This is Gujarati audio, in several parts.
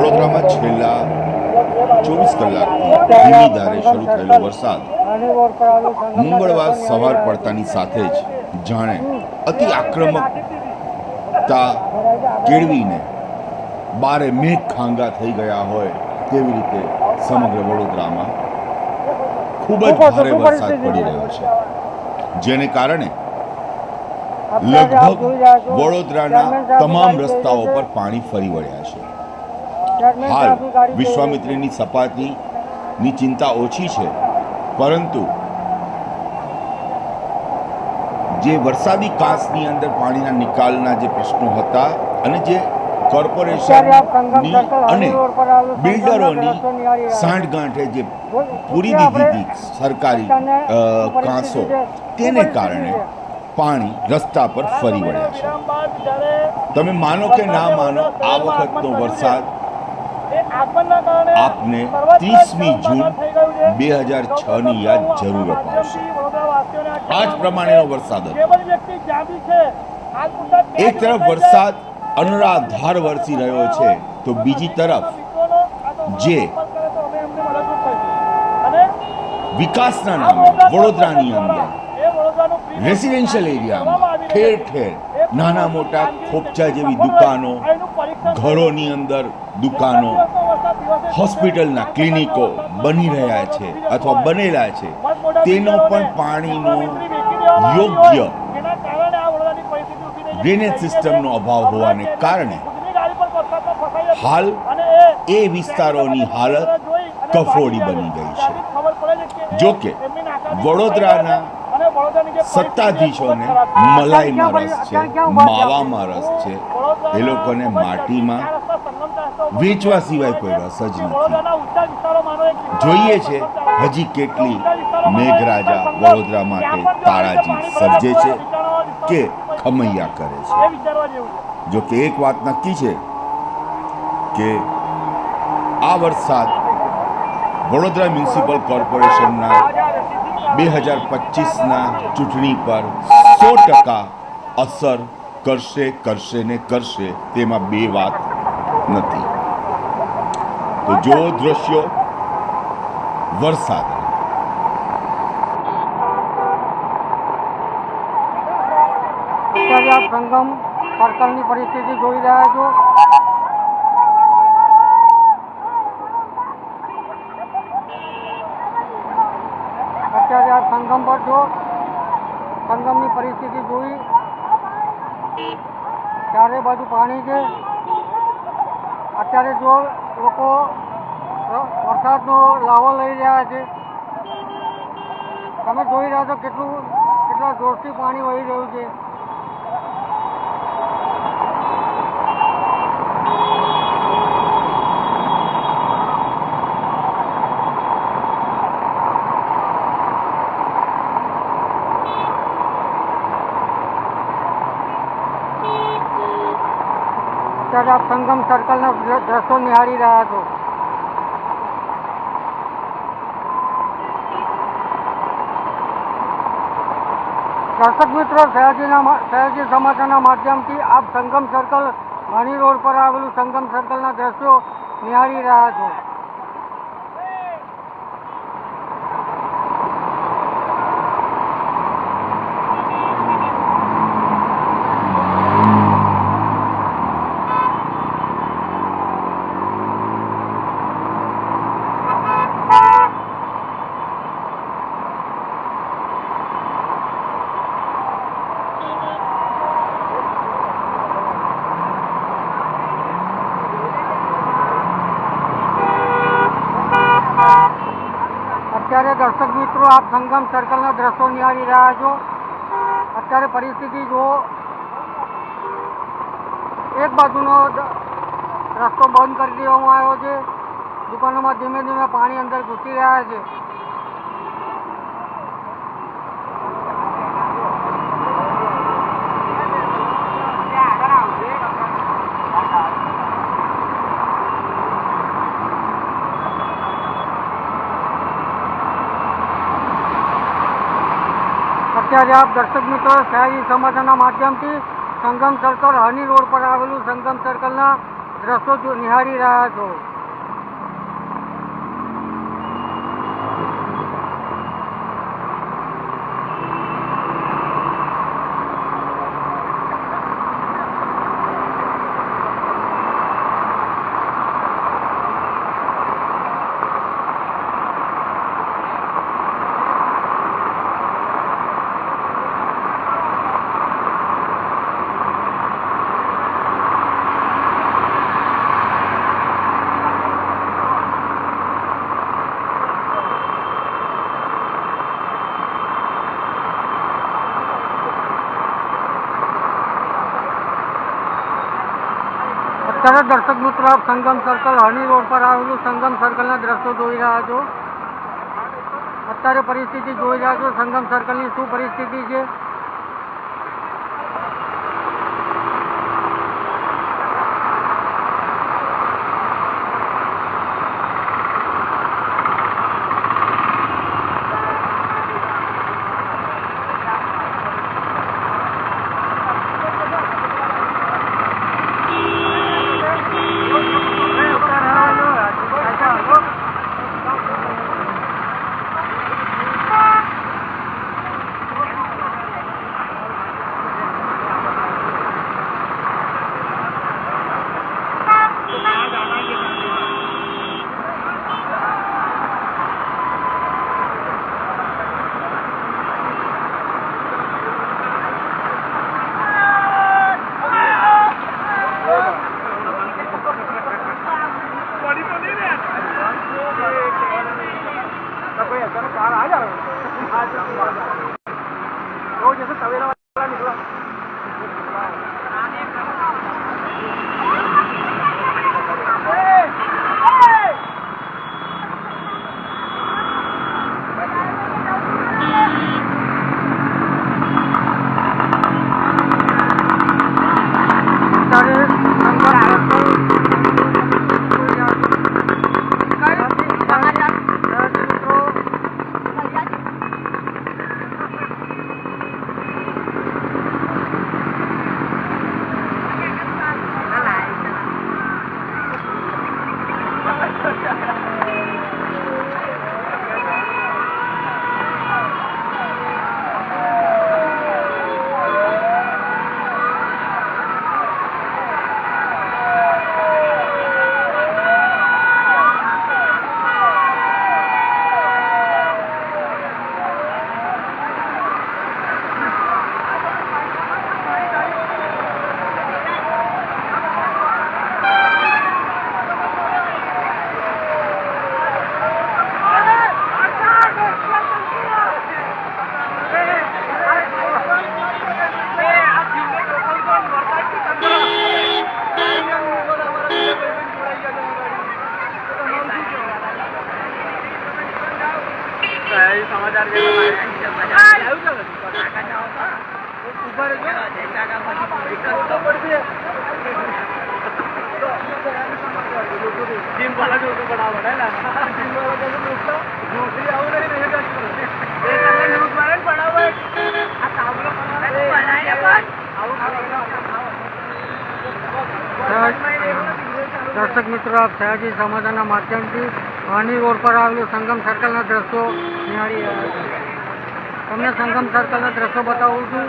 વડોદરામાં છેલ્લા 24 કલાકથી ધીમી ધારે શરૂ થયેલો વરસાદ મંગળવાર સવાર પડતાની સાથે જ જાણે અતિ આક્રમકતા કેળવીને બારે મેઘ ખાંગા થઈ ગયા હોય તેવી રીતે સમગ્ર વડોદરામાં ખૂબ જ ભારે વરસાદ પડી રહ્યો છે, જેને કારણે લગભગ વડોદરાના તમામ રસ્તાઓ પર પાણી ફરી વળ્યા છે। હાલ વિશ્વામિત્રીની સપાટીની ચિંતા ઓછી છે, પરંતુ જે વરસાદી કાંસની અંદર પાણીના નિકાલના જે પ્રશ્નો હતા અને જે કોર્પોરેશનની અને બિલ્ડરોની સાંઠગાંઠે જે પૂરી દીધી સરકારી કાંસો, તેને કારણે પાણી રસ્તા પર ફરી વળ્યા છે। તમે માનો કે ના માનો, આ વખતનો વરસાદ આપને 30મી જૂન 2006ની યાદ જરૂર અપાવશે। આ જ પ્રમાણેનો વરસાદ હતો। એક તરફ વરસાદ અનરાધાર વરસી રહ્યો છે, તો બીજી તરફ જે વિકાસના નામે વડોદરાની અંદર રેસિડેન્શિયલ એરિયામાં ઠેર ઠેર નાના મોટા ખોપચા જેવી દુકાનો, ઘરોની અંદર દુકાનો, હોસ્પિટલના ક્લિનિકો બની રહ્યા છે અથવા બનેલા છે, તેનો પણ પાણીનો યોગ્ય ડ્રેનેજ સિસ્ટમનો અભાવ હોવાને કારણે હાલ એ વિસ્તારોની હાલત કફોડી બની ગઈ છે। જો કે વડોદરાના સત્તાધીશોને મલાઈમાં રસ છે, માવામાં રસ છે, એ લોકોને માટીમાં વેચવા સિવાય કોઈ રસ જ નથી। જોઈએ છે હજી કેટલી મેઘરાજા વડોદરા માટે તારાજી સર્જે છે કે ખમૈયા કરે છે। જો કે એક વાત નક્કી છે કે આ વરસાદ વડોદરા મ્યુનિસિપલ કોર્પોરેશનના 2025ના ચૂંટણી પર 100% અસર કરશે ને કરશે, તેમાં બે વાત નથી। તો જો દ્રશ્યો વરસાદ સંગમ સર્કલની પરિસ્થિતિ જોઈ રહ્યા છો। અત્યારે આ સંગમ પર છો, સંગમની પરિસ્થિતિ જોઈ, ચારે બાજુ પાણી છે। અત્યારે જો લોકો વરસાદનો લાવો લઈ રહ્યા છે, તમે જોઈ રહ્યા છો કેટલા જોરથી પાણી વહી રહ્યું છે। અત્યારે આપ સંગમ સર્કલના દ્રશ્યો નિહાળી રહ્યા છો। દર્શક મિત્રો, સયાજી સમાચારના માધ્યમથી આપ સંગમ સર્કલ માની રોડ પર આવેલું સંગમ સર્કલના દ્રશ્યો નિહાળી રહ્યા છો। અત્યારે દર્શક મિત્રો, આપ સંગમ સર્કલના દ્રશ્યો નિહાળી રહ્યા છો। અત્યારે પરિસ્થિતિ જુઓ, એક બાજુનો રસ્તો બંધ કરી દેવામાં આવ્યો છે, દુકાનોમાં ધીમે ધીમે પાણી અંદર ઘૂસી રહ્યા છે। અત્યારે આપ દર્શક મિત્રો સયાજી સમાચારના માધ્યમથી સંગમ સર્કલ હની રોડ પર આવેલું સંગમ સર્કલના દ્રશ્યો નિહાળી રહ્યા છો. અત્યારે દર્શક મિત્રો આપ સંગમ સર્કલ હની રોડ પર આવેલું સંગમ સર્કલના દ્રશ્યો જોઈ રહ્યા છો. અત્યારે પરિસ્થિતિ જોઈ રહ્યા છો સંગમ સર્કલની શું પરિસ્થિતિ છે. દર્શક મિત્રો આપ સયાજી સમાચારના માધ્યમથી હની રોડ પર આવેલું સંગમ સર્કલના દ્રશ્યો નિહાળી રહ્યા છો. તમને સંગમ સર્કલના દ્રશ્યો બતાવું છું.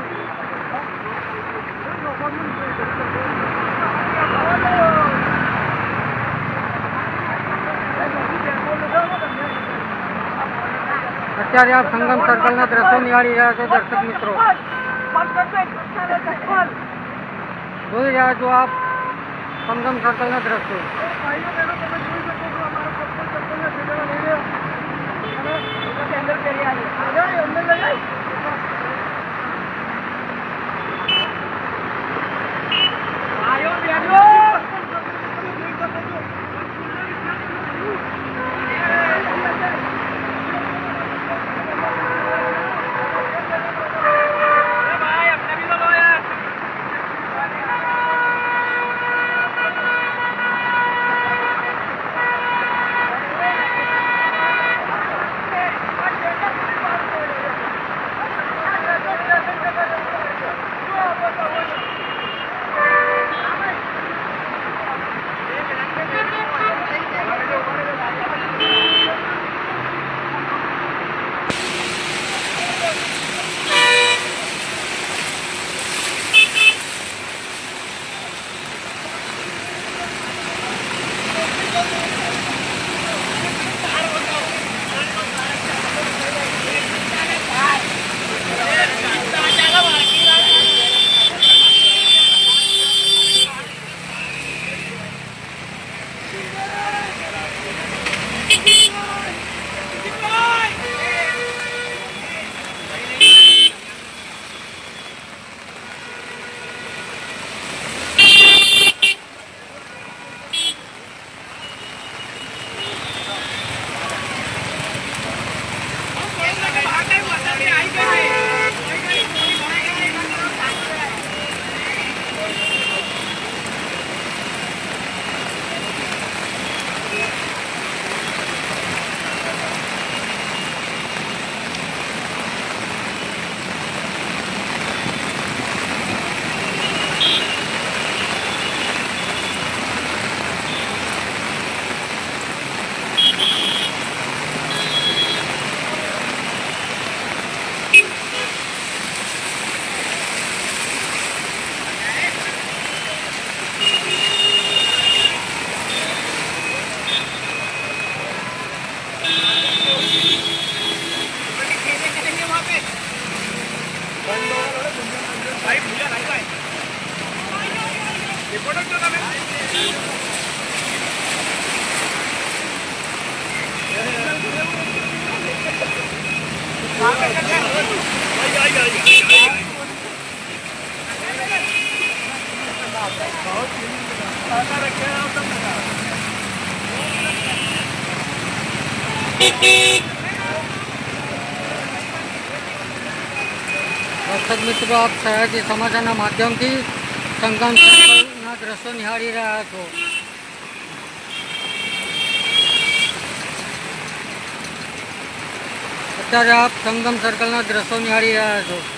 અત્યારે આપ સંગમ સર્કલના દ્રશ્યો નિહાળી રહ્યા છો. દર્શક મિત્રો જોઈ રહ્યા છો આપ સંગમ સર્કલના દ્રશ્યો. દર્શક મિત્રો, આપ સયાજી સમાચારના માધ્યમથી સંગમ સર્કલના દ્રશ્યો નિહાળી રહ્યા છો. અત્યારે આપ સંગમ સર્કલના દ્રશ્યો નિહાળી રહ્યા છો.